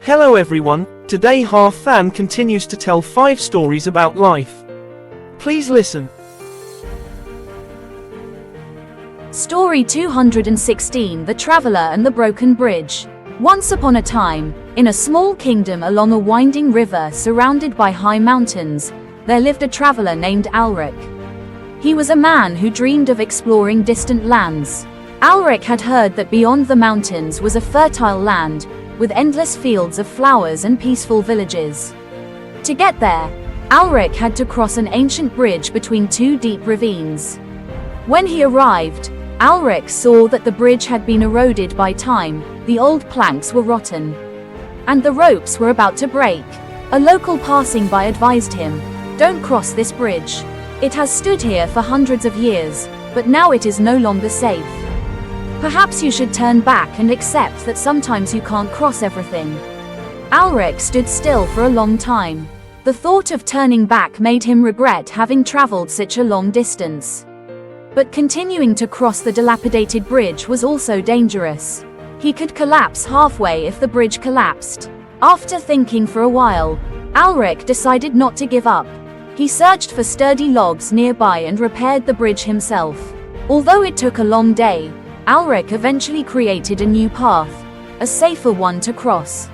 Hello everyone, today HaThan continues to tell 5 stories about life. Please listen. Story 216, The Traveler and the Broken Bridge. Once upon a time, in a small kingdom along a winding river surrounded by high mountains, there lived a traveler named Alric. He was a man who dreamed of exploring distant lands. Alric had heard that beyond the mountains was a fertile land, with endless fields of flowers and peaceful villages. To get there, Alric had to cross an ancient bridge between 2 deep ravines. When he arrived, Alric saw that the bridge had been eroded by time, the old planks were rotten, and the ropes were about to break. A local passing by advised him, "Don't cross this bridge. It has stood here for hundreds of years, but now it is no longer safe. Perhaps you should turn back and accept that sometimes you can't cross everything." Alric stood still for a long time. The thought of turning back made him regret having traveled such a long distance. But continuing to cross the dilapidated bridge was also dangerous. He could collapse halfway if the bridge collapsed. After thinking for a while, Alric decided not to give up. He searched for sturdy logs nearby and repaired the bridge himself. Although it took a long day, Alric eventually created a new path, a safer one to cross.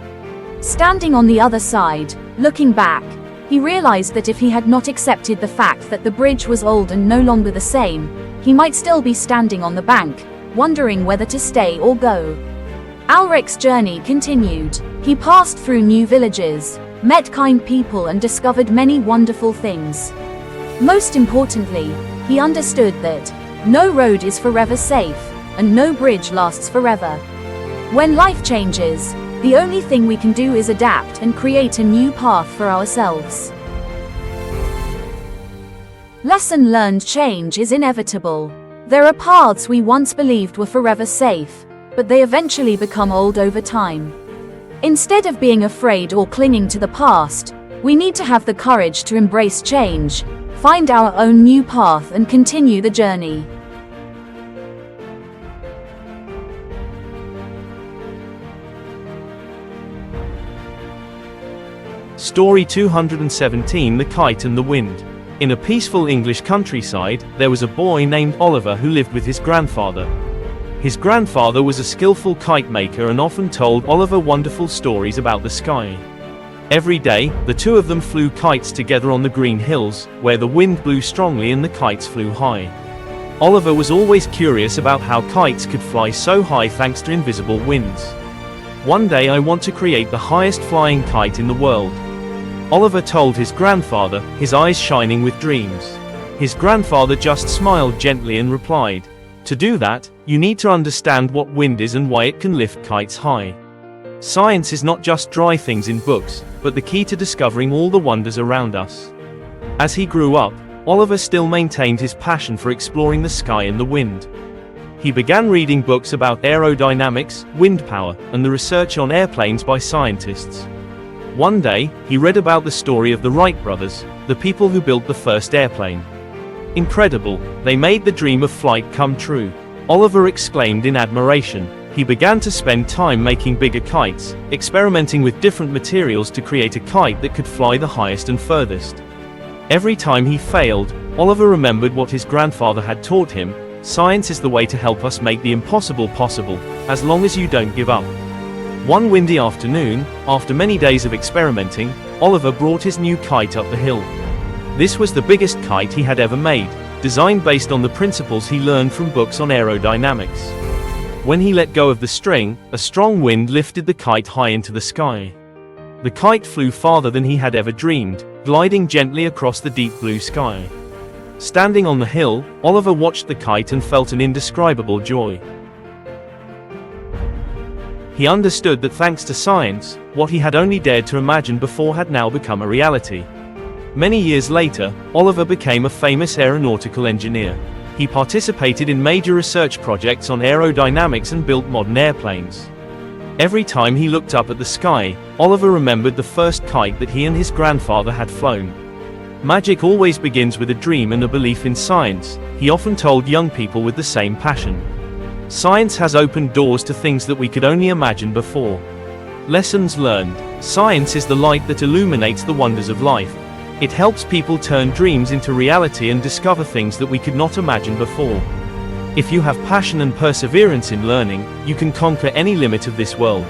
Standing on the other side, looking back, he realized that if he had not accepted the fact that the bridge was old and no longer the same, he might still be standing on the bank, wondering whether to stay or go. Alric's journey continued. He passed through new villages, met kind people and discovered many wonderful things. Most importantly, he understood that no road is forever safe, and no bridge lasts forever. When life changes, the only thing we can do is adapt and create a new path for ourselves. Lesson learned: change is inevitable. There are paths we once believed were forever safe, but they eventually become old over time. Instead of being afraid or clinging to the past, we need to have the courage to embrace change, find our own new path and continue the journey. Story 217, The Kite and the Wind. In a peaceful English countryside, there was a boy named Oliver who lived with his grandfather. His grandfather was a skillful kite maker and often told Oliver wonderful stories about the sky. Every day, the two of them flew kites together on the green hills, where the wind blew strongly and the kites flew high. Oliver was always curious about how kites could fly so high thanks to invisible winds. "One day I want to create the highest flying kite in the world," Oliver told his grandfather, his eyes shining with dreams. His grandfather just smiled gently and replied, "To do that, you need to understand what wind is and why it can lift kites high. Science is not just dry things in books, but the key to discovering all the wonders around us." As he grew up, Oliver still maintained his passion for exploring the sky and the wind. He began reading books about aerodynamics, wind power, and the research on airplanes by scientists. One day, he read about the story of the Wright brothers, the people who built the first airplane. "Incredible, they made the dream of flight come true," Oliver exclaimed in admiration. He began to spend time making bigger kites, experimenting with different materials to create a kite that could fly the highest and furthest. Every time he failed, Oliver remembered what his grandfather had taught him: science is the way to help us make the impossible possible, as long as you don't give up. One windy afternoon, after many days of experimenting, Oliver brought his new kite up the hill. This was the biggest kite he had ever made, designed based on the principles he learned from books on aerodynamics. When he let go of the string, a strong wind lifted the kite high into the sky. The kite flew farther than he had ever dreamed, gliding gently across the deep blue sky. Standing on the hill, Oliver watched the kite and felt an indescribable joy. He understood that thanks to science, what he had only dared to imagine before had now become a reality. Many years later, Oliver became a famous aeronautical engineer. He participated in major research projects on aerodynamics and built modern airplanes. Every time he looked up at the sky, Oliver remembered the first kite that he and his grandfather had flown. Magic always begins with a dream and a belief in science, he often told young people with the same passion. Science has opened doors to things that we could only imagine before. Lessons learned. Science is the light that illuminates the wonders of life. It helps people turn dreams into reality and discover things that we could not imagine before. If you have passion and perseverance in learning, you can conquer any limit of this world.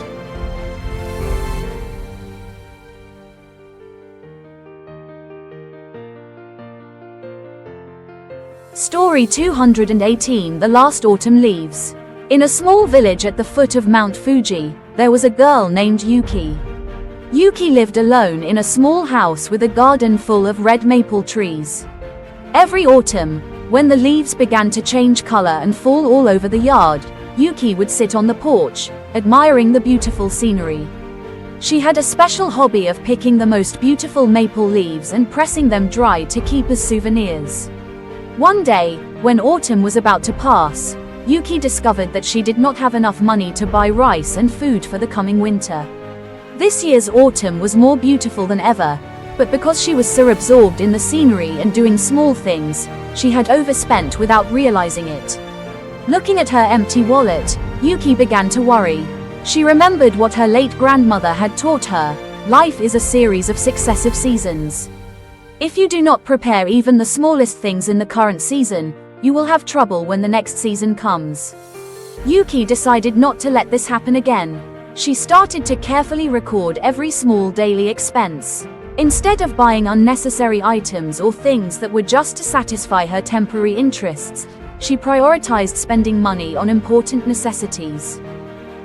Story 218 The Last Autumn Leaves. In a small village at the foot of Mount Fuji, there was a girl named Yuki. Yuki lived alone in a small house with a garden full of red maple trees. Every autumn, when the leaves began to change color and fall all over the yard, Yuki would sit on the porch, admiring the beautiful scenery. She had a special hobby of picking the most beautiful maple leaves and pressing them dry to keep as souvenirs. One day, when autumn was about to pass, Yuki discovered that she did not have enough money to buy rice and food for the coming winter. This year's autumn was more beautiful than ever, but because she was so absorbed in the scenery and doing small things, she had overspent without realizing it. Looking at her empty wallet, Yuki began to worry. She remembered what her late grandmother had taught her: life is a series of successive seasons. If you do not prepare even the smallest things in the current season, you will have trouble when the next season comes. Yuki decided not to let this happen again. She started to carefully record every small daily expense. Instead of buying unnecessary items or things that were just to satisfy her temporary interests, she prioritized spending money on important necessities.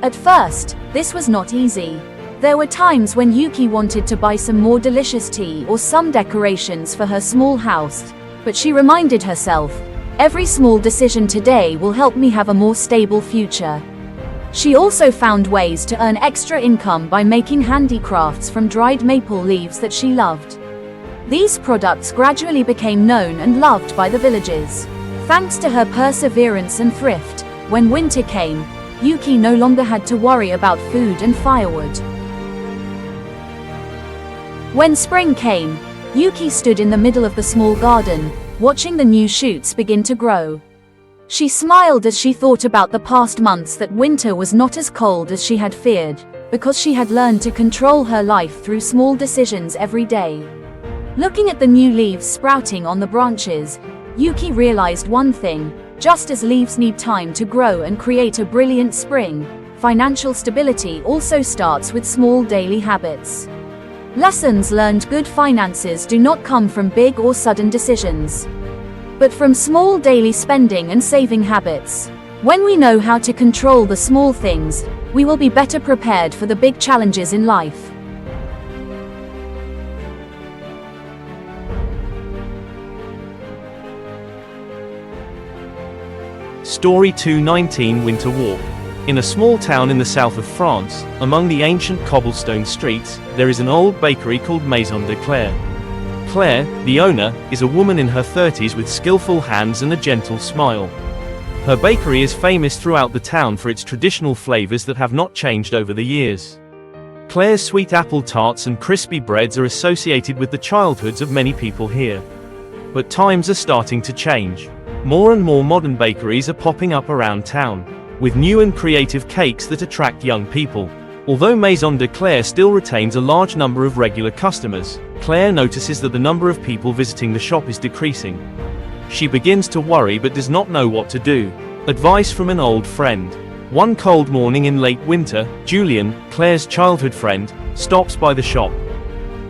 At first, this was not easy. There were times when Yuki wanted to buy some more delicious tea or some decorations for her small house, but she reminded herself, every small decision today will help me have a more stable future. She also found ways to earn extra income by making handicrafts from dried maple leaves that she loved. These products gradually became known and loved by the villagers. Thanks to her perseverance and thrift, when winter came, Yuki no longer had to worry about food and firewood. When spring came, Yuki stood in the middle of the small garden, watching the new shoots begin to grow. She smiled as she thought about the past months that winter was not as cold as she had feared, because she had learned to control her life through small decisions every day. Looking at the new leaves sprouting on the branches, Yuki realized one thing: just as leaves need time to grow and create a brilliant spring, financial stability also starts with small daily habits. Lessons learned: good finances do not come from big or sudden decisions, but from small daily spending and saving habits. When we know how to control the small things, we will be better prepared for the big challenges in life. Story 219 Winter Walk. In a small town in the south of France, among the ancient cobblestone streets, there is an old bakery called Maison de Claire. Claire, the owner, is a woman in her 30s with skillful hands and a gentle smile. Her bakery is famous throughout the town for its traditional flavors that have not changed over the years. Claire's sweet apple tarts and crispy breads are associated with the childhoods of many people here. But times are starting to change. More and more modern bakeries are popping up around town, with new and creative cakes that attract young people. Although Maison de Claire still retains a large number of regular customers, Claire notices that the number of people visiting the shop is decreasing. She begins to worry but does not know what to do. Advice from an old friend. One cold morning in late winter, Julien, Claire's childhood friend, stops by the shop.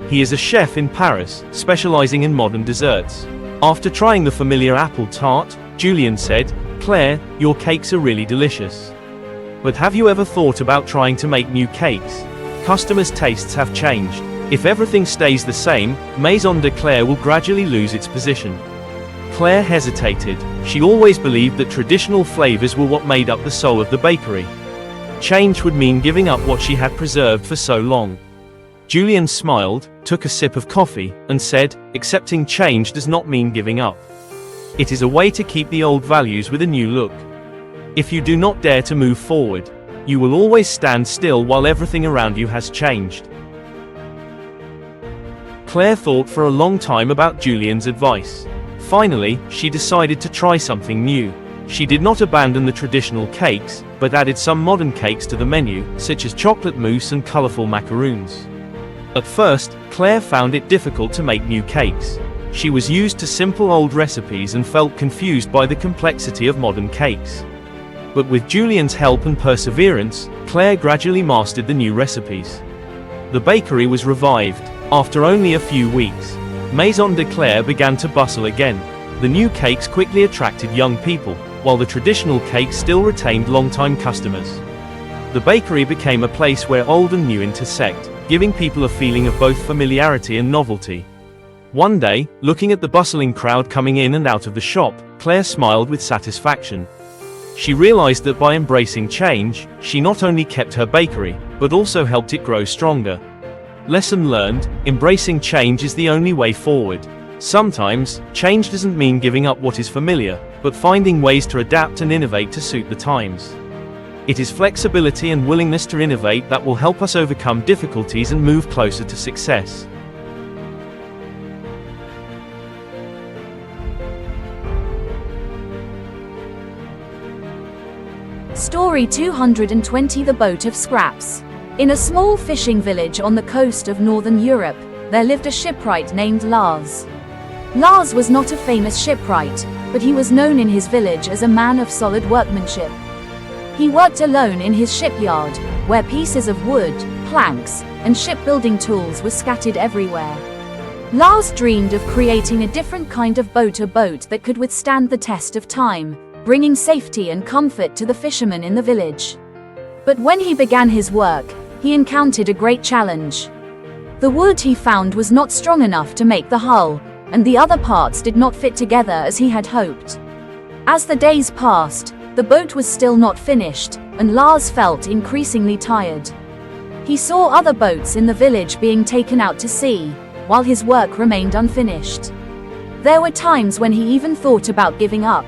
He is a chef in Paris, specializing in modern desserts. After trying the familiar apple tart, Julien said, "Claire, your cakes are really delicious. But have you ever thought about trying to make new cakes? Customers' tastes have changed. If everything stays the same, Maison de Claire will gradually lose its position." Claire hesitated. She always believed that traditional flavors were what made up the soul of the bakery. Change would mean giving up what she had preserved for so long. Julien smiled, took a sip of coffee, and said, "Accepting change does not mean giving up. It is a way to keep the old values with a new look. If you do not dare to move forward, you will always stand still while everything around you has changed." Claire thought for a long time about Julien's advice. Finally, she decided to try something new. She did not abandon the traditional cakes, but added some modern cakes to the menu, such as chocolate mousse and colorful macaroons. At first, Claire found it difficult to make new cakes. She was used to simple old recipes and felt confused by the complexity of modern cakes. But with Julian's help and perseverance, Claire gradually mastered the new recipes. The bakery was revived. After only a few weeks, Maison de Claire began to bustle again. The new cakes quickly attracted young people, while the traditional cakes still retained long-time customers. The bakery became a place where old and new intersect, giving people a feeling of both familiarity and novelty. One day, looking at the bustling crowd coming in and out of the shop, Claire smiled with satisfaction. She realized that by embracing change, she not only kept her bakery, but also helped it grow stronger. Lesson learned: embracing change is the only way forward. Sometimes, change doesn't mean giving up what is familiar, but finding ways to adapt and innovate to suit the times. It is flexibility and willingness to innovate that will help us overcome difficulties and move closer to success. Story 220: The Boat of Scraps. In a small fishing village on the coast of northern Europe, there lived a shipwright named Lars. Lars was not a famous shipwright, but he was known in his village as a man of solid workmanship. He worked alone in his shipyard, where pieces of wood, planks, and shipbuilding tools were scattered everywhere. Lars dreamed of creating a different kind of boat, a boat that could withstand the test of time, bringing safety and comfort to the fishermen in the village. But when he began his work, he encountered a great challenge. The wood he found was not strong enough to make the hull, and the other parts did not fit together as he had hoped. As the days passed, the boat was still not finished, and Lars felt increasingly tired. He saw other boats in the village being taken out to sea, while his work remained unfinished. There were times when he even thought about giving up,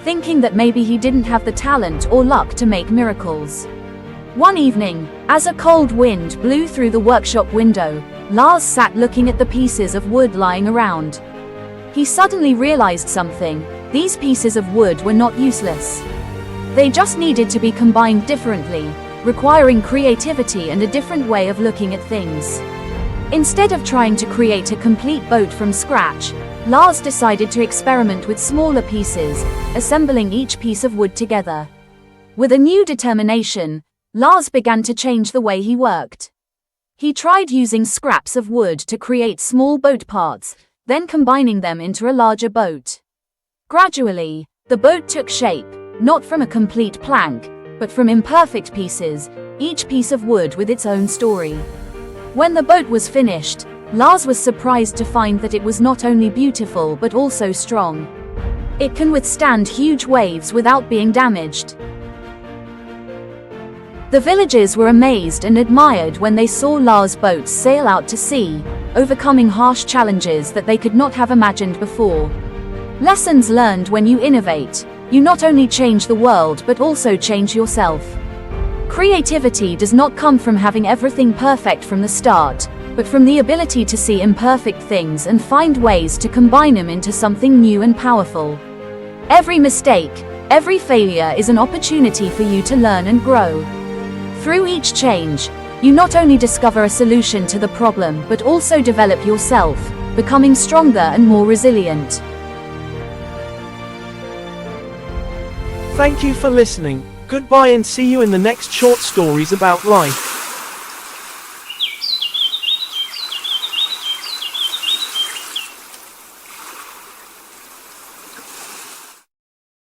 thinking that maybe he didn't have the talent or luck to make miracles. One evening, as a cold wind blew through the workshop window, Lars sat looking at the pieces of wood lying around. He suddenly realized something: these pieces of wood were not useless. They just needed to be combined differently, requiring creativity and a different way of looking at things. Instead of trying to create a complete boat from scratch, Lars decided to experiment with smaller pieces, assembling each piece of wood together. With a new determination, Lars began to change the way he worked. He tried using scraps of wood to create small boat parts, then combining them into a larger boat. Gradually, the boat took shape, not from a complete plank, but from imperfect pieces, each piece of wood with its own story. When the boat was finished, Lars was surprised to find that it was not only beautiful but also strong. It can withstand huge waves without being damaged. The villagers were amazed and admired when they saw Lars' boats sail out to sea, overcoming harsh challenges that they could not have imagined before. Lessons learned: when you innovate, you not only change the world but also change yourself. Creativity does not come from having everything perfect from the start, but from the ability to see imperfect things and find ways to combine them into something new and powerful. Every mistake, every failure is an opportunity for you to learn and grow. Through each change, you not only discover a solution to the problem but also develop yourself, becoming stronger and more resilient. Thank you for listening. Goodbye and see you in the next short stories about life.